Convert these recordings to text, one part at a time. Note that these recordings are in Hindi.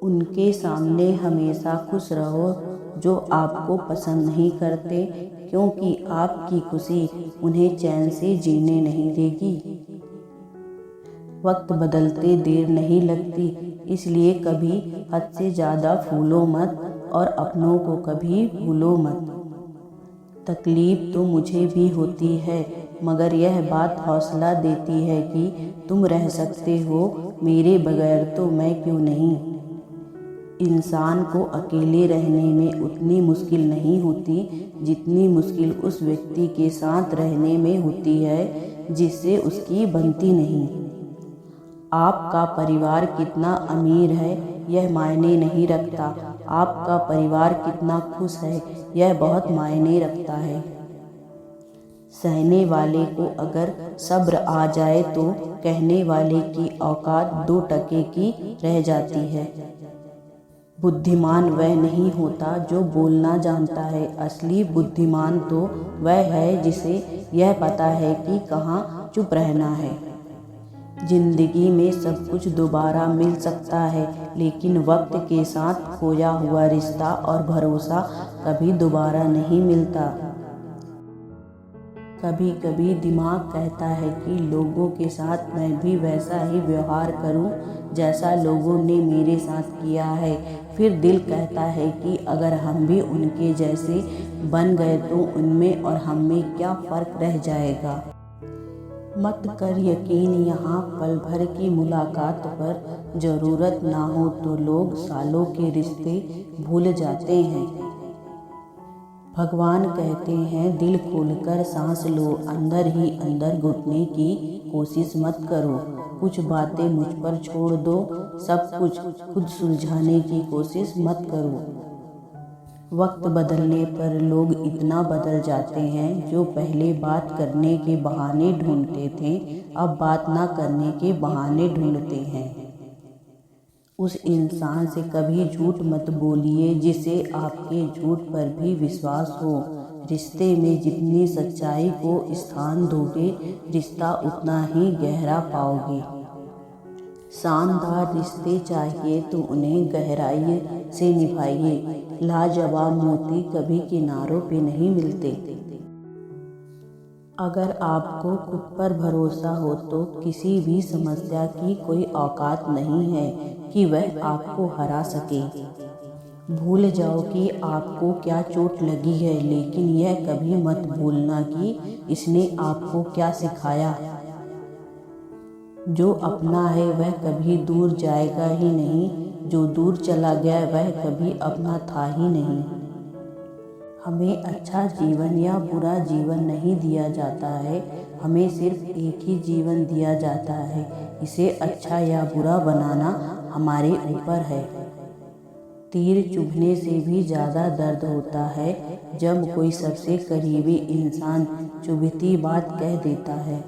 उनके सामने हमेशा खुश रहो जो आपको पसंद नहीं करते, क्योंकि आपकी खुशी उन्हें चैन से जीने नहीं देगी। वक्त बदलते देर नहीं लगती, इसलिए कभी हद से ज़्यादा फूलो मत और अपनों को कभी भूलो मत। तकलीफ तो मुझे भी होती है, मगर यह बात हौसला देती है कि तुम रह सकते हो, मेरे बगैर तो मैं क्यों नहीं। इंसान को अकेले रहने में उतनी मुश्किल नहीं होती जितनी मुश्किल उस व्यक्ति के साथ रहने में होती है जिससे उसकी बनती नहीं। आपका परिवार कितना अमीर है यह मायने नहीं रखता, आपका परिवार कितना खुश है यह बहुत मायने रखता है। सहने वाले को अगर सब्र आ जाए तो कहने वाले की औकात 2 टके की रह जाती है। बुद्धिमान वह नहीं होता जो बोलना जानता है, असली बुद्धिमान तो वह है जिसे यह पता है कि कहाँ चुप रहना है। जिंदगी में सब कुछ दोबारा मिल सकता है, लेकिन वक्त के साथ खोया हुआ रिश्ता और भरोसा कभी दोबारा नहीं मिलता। कभी कभी दिमाग कहता है कि लोगों के साथ मैं भी वैसा ही व्यवहार करूं जैसा लोगों ने मेरे साथ किया है। फिर दिल कहता है कि अगर हम भी उनके जैसे बन गए तो उनमें और हम में क्या फ़र्क रह जाएगा। मत कर यकीन यहाँ पल भर की मुलाकात पर, ज़रूरत ना हो तो लोग सालों के रिश्ते भूल जाते हैं। भगवान कहते हैं दिल खोलकर सांस लो, अंदर ही अंदर घुटने की कोशिश मत करो। कुछ बातें मुझ पर छोड़ दो, सब कुछ खुद सुलझाने की कोशिश मत करो। वक्त बदलने पर लोग इतना बदल जाते हैं, जो पहले बात करने के बहाने ढूंढते थे अब बात ना करने के बहाने ढूंढते हैं। उस इंसान से कभी झूठ मत बोलिए जिसे आपके झूठ पर भी विश्वास हो। रिश्ते में जितनी सच्चाई को स्थान दोगे, रिश्ता उतना ही गहरा पाओगे। शानदार रिश्ते चाहिए तो उन्हें गहराई से निभाइए। लाजवाब मोती कभी किनारों पे नहीं मिलते। अगर आपको खुद पर भरोसा हो तो किसी भी समस्या की कोई औकात नहीं है कि वह आपको हरा सके। भूल जाओ कि आपको क्या चोट लगी है, लेकिन यह कभी मत भूलना कि इसने आपको क्या सिखाया। जो अपना है वह कभी दूर जाएगा ही नहीं, जो दूर चला गया वह कभी अपना था ही नहीं। हमें अच्छा जीवन या बुरा जीवन नहीं दिया जाता है, हमें सिर्फ एक ही जीवन दिया जाता है। इसे अच्छा या बुरा बनाना हमारे ऊपर है। तीर चुभने से भी ज़्यादा दर्द होता है जब कोई सबसे करीबी इंसान चुभती बात कह देता है।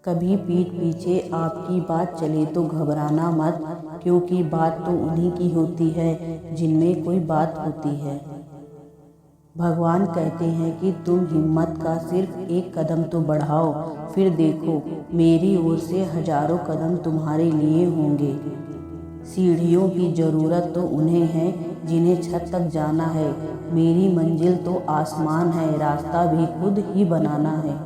कभी पीठ पीछे आपकी बात चले तो घबराना मत, क्योंकि बात तो उन्हीं की होती है जिनमें कोई बात होती है। भगवान कहते हैं कि तुम हिम्मत का सिर्फ एक कदम तो बढ़ाओ, फिर देखो मेरी ओर से हजारों कदम तुम्हारे लिए होंगे। सीढ़ियों की ज़रूरत तो उन्हें है जिन्हें छत तक जाना है। मेरी मंजिल तो आसमान है, रास्ता भी खुद ही बनाना है।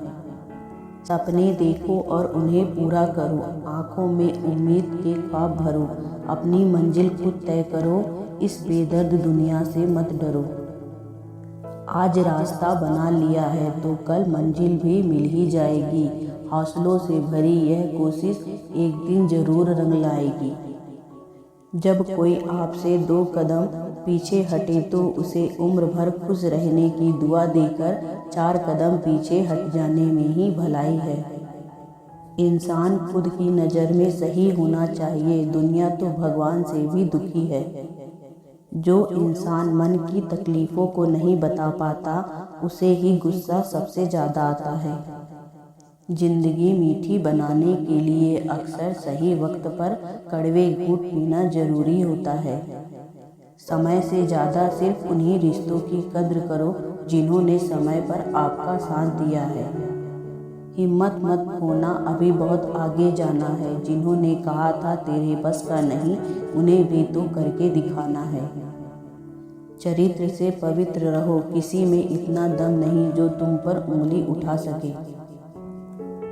सपने देखो और उन्हें पूरा करो, आँखों में उम्मीद के ख्वाब भरो। अपनी मंजिल खुद तय करो, इस बेदर्द दुनिया से मत डरो। आज रास्ता बना लिया है तो कल मंजिल भी मिल ही जाएगी। हौसलों से भरी यह कोशिश एक दिन ज़रूर रंग लाएगी। जब कोई आपसे 2 कदम पीछे हटे तो उसे उम्र भर खुश रहने की दुआ देकर 4 कदम पीछे हट जाने में ही भलाई है। इंसान खुद की नज़र में सही होना चाहिए, दुनिया तो भगवान से भी दुखी है। जो इंसान मन की तकलीफ़ों को नहीं बता पाता उसे ही गुस्सा सबसे ज़्यादा आता है। जिंदगी मीठी बनाने के लिए अक्सर सही वक्त पर कड़वे घूंट पीना जरूरी होता है। समय से ज़्यादा सिर्फ उन्हीं रिश्तों की कद्र करो जिन्होंने समय पर आपका साथ दिया है। हिम्मत मत खोना, अभी बहुत आगे जाना है। जिन्होंने कहा था तेरे बस का नहीं, उन्हें भी तो करके दिखाना है। चरित्र से पवित्र रहो, किसी में इतना दम नहीं जो तुम पर उंगली उठा सके।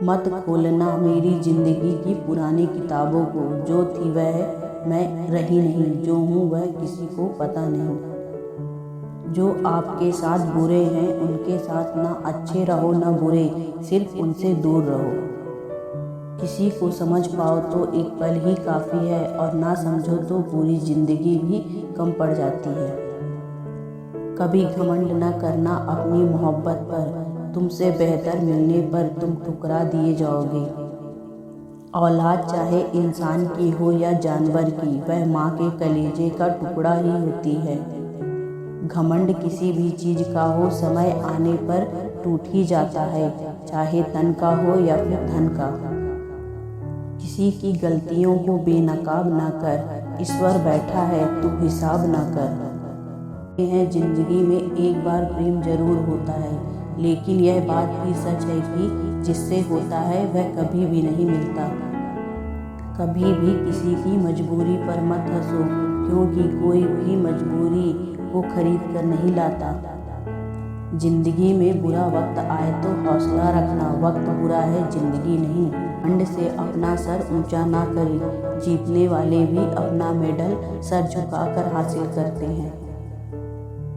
मत खोलना मेरी जिंदगी की पुरानी किताबों को, जो थी वह मैं रही नहीं, जो हूँ वह किसी को पता नहीं। जो आपके साथ बुरे हैं उनके साथ ना अच्छे रहो ना बुरे, सिर्फ उनसे दूर रहो। किसी को समझ पाओ तो एक पल ही काफ़ी है, और ना समझो तो पूरी जिंदगी भी कम पड़ जाती है। कभी घमंड न करना अपनी मोहब्बत पर, तुमसे बेहतर मिलने पर तुम ठुकरा दिए जाओगे। औलाद चाहे इंसान की हो या जानवर की, वह माँ के कलेजे का टुकड़ा ही होती है। घमंड किसी भी चीज़ का हो, समय आने पर टूट ही जाता है, चाहे तन का हो या फिर धन का। किसी की गलतियों को बेनकाब ना कर, ईश्वर बैठा है तू हिसाब ना कर। जिंदगी में एक बार प्रेम जरूर होता है, लेकिन यह बात भी सच है कि जिससे होता है वह कभी भी नहीं मिलता। कभी भी किसी की मजबूरी पर मत हंसो, क्योंकि कोई भी मजबूरी को खरीद कर नहीं लाता। जिंदगी में बुरा वक्त आए तो हौसला रखना, वक्त बुरा है जिंदगी नहीं। घमंड से अपना सर ऊंचा ना करें, जीतने वाले भी अपना मेडल सर झुकाकर हासिल करते हैं।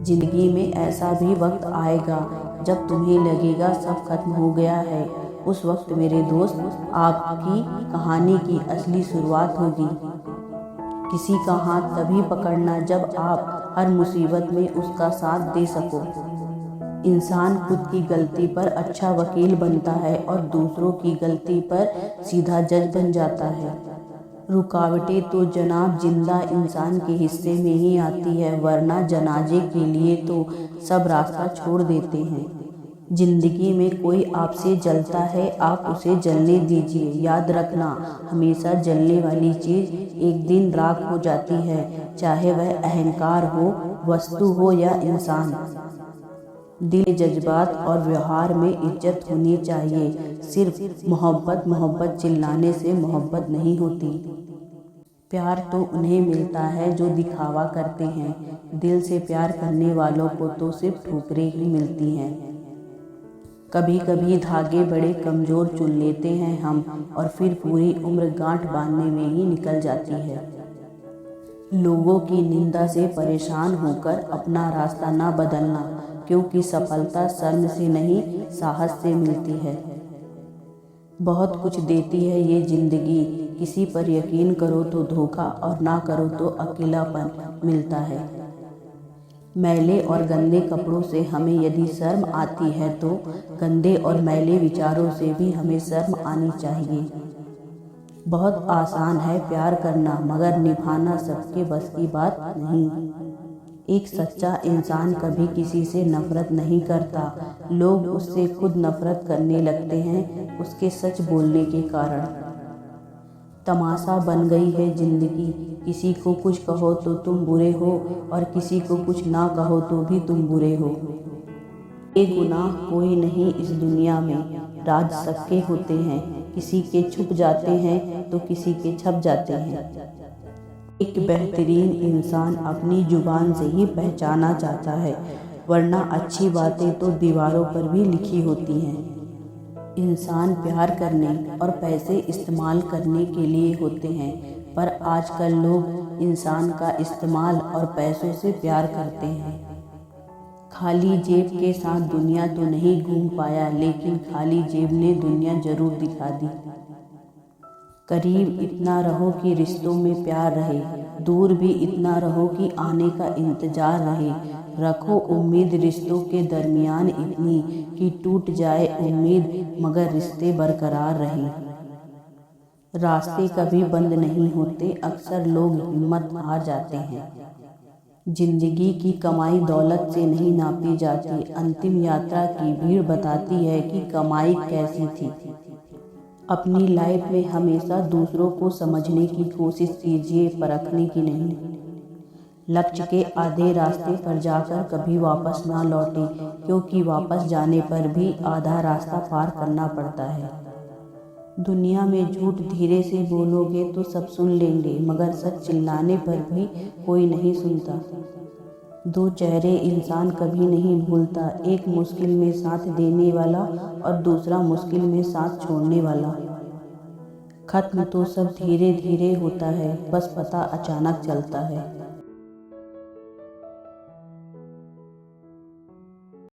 जिंदगी में ऐसा भी वक्त आएगा जब तुम्हें लगेगा सब खत्म हो गया है। उस वक्त मेरे दोस्त आपकी कहानी की असली शुरुआत होगी। किसी का हाथ तभी पकड़ना जब आप हर मुसीबत में उसका साथ दे सको। इंसान खुद की गलती पर अच्छा वकील बनता है और दूसरों की गलती पर सीधा जज बन जाता है। रुकावटें तो जनाब जिंदा इंसान के हिस्से में ही आती है, वरना जनाजे के लिए तो सब रास्ता छोड़ देते हैं। जिंदगी में कोई आपसे जलता है, आप उसे जलने दीजिए। याद रखना, हमेशा जलने वाली चीज़ एक दिन राख हो जाती है, चाहे वह अहंकार हो, वस्तु हो या इंसान। दिल, जज्बात और व्यवहार में इज्जत होनी चाहिए। सिर्फ मोहब्बत चिल्लाने से मोहब्बत नहीं होती। प्यार तो उन्हें मिलता है जो दिखावा करते हैं, दिल से प्यार करने वालों को तो सिर्फ ठोकरें ही मिलती हैं। कभी कभी धागे बड़े कमज़ोर चुन लेते हैं हम, और फिर पूरी उम्र गांठ बांधने में ही निकल जाती है। लोगों की निंदा से परेशान होकर अपना रास्ता ना बदलना, क्योंकि सफलता शर्म से नहीं साहस से मिलती है। बहुत कुछ देती है ये ज़िंदगी, किसी पर यकीन करो तो धोखा और ना करो तो अकेलापन मिलता है। मैले और गंदे कपड़ों से हमें यदि शर्म आती है तो गंदे और मैले विचारों से भी हमें शर्म आनी चाहिए। बहुत आसान है प्यार करना, मगर निभाना सबके बस की बात नहीं। एक सच्चा इंसान कभी किसी से नफरत नहीं करता, लोग उससे खुद नफरत करने लगते हैं उसके सच बोलने के कारण। तमाशा बन गई है जिंदगी, किसी को कुछ कहो तो तुम बुरे हो, और किसी को कुछ ना कहो तो भी तुम बुरे हो। ये गुनाह कोई नहीं इस दुनिया में, राज सबके होते हैं, किसी के छुप जाते हैं तो किसी के छप जाते हैं। एक बेहतरीन इंसान अपनी जुबान से ही पहचाना जाता है, वरना अच्छी बातें तो दीवारों पर भी लिखी होती हैं। इंसान प्यार करने और पैसे इस्तेमाल करने के लिए होते हैं, पर आजकल लोग इंसान का इस्तेमाल और पैसों से प्यार करते हैं। खाली जेब के साथ दुनिया तो नहीं घूम पाया, लेकिन खाली जेब ने दुनिया जरूर दिखा दी। करीब इतना रहो कि रिश्तों में प्यार रहे, दूर भी इतना रहो कि आने का इंतजार रहे। रखो उम्मीद रिश्तों के दरमियान इतनी कि टूट जाए उम्मीद मगर रिश्ते बरकरार रहें। रास्ते कभी बंद नहीं होते, अक्सर लोग हिम्मत हार जाते हैं। जिंदगी की कमाई दौलत से नहीं नापी जाती, अंतिम यात्रा की भीड़ बताती है कि कमाई कैसी थी। अपनी लाइफ में हमेशा दूसरों को समझने की कोशिश कीजिए, परखने की नहीं। लक्ष्य के आधे रास्ते पर जाकर कभी वापस ना लौटे, क्योंकि वापस जाने पर भी आधा रास्ता पार करना पड़ता है। दुनिया में झूठ धीरे से बोलोगे तो सब सुन लेंगे, मगर सच चिल्लाने पर भी कोई नहीं सुनता। दो चेहरे इंसान कभी नहीं भूलता, एक मुश्किल में साथ देने वाला और दूसरा मुश्किल में साथ छोड़ने वाला। खत्म तो सब धीरे धीरे होता है, बस पता अचानक चलता है।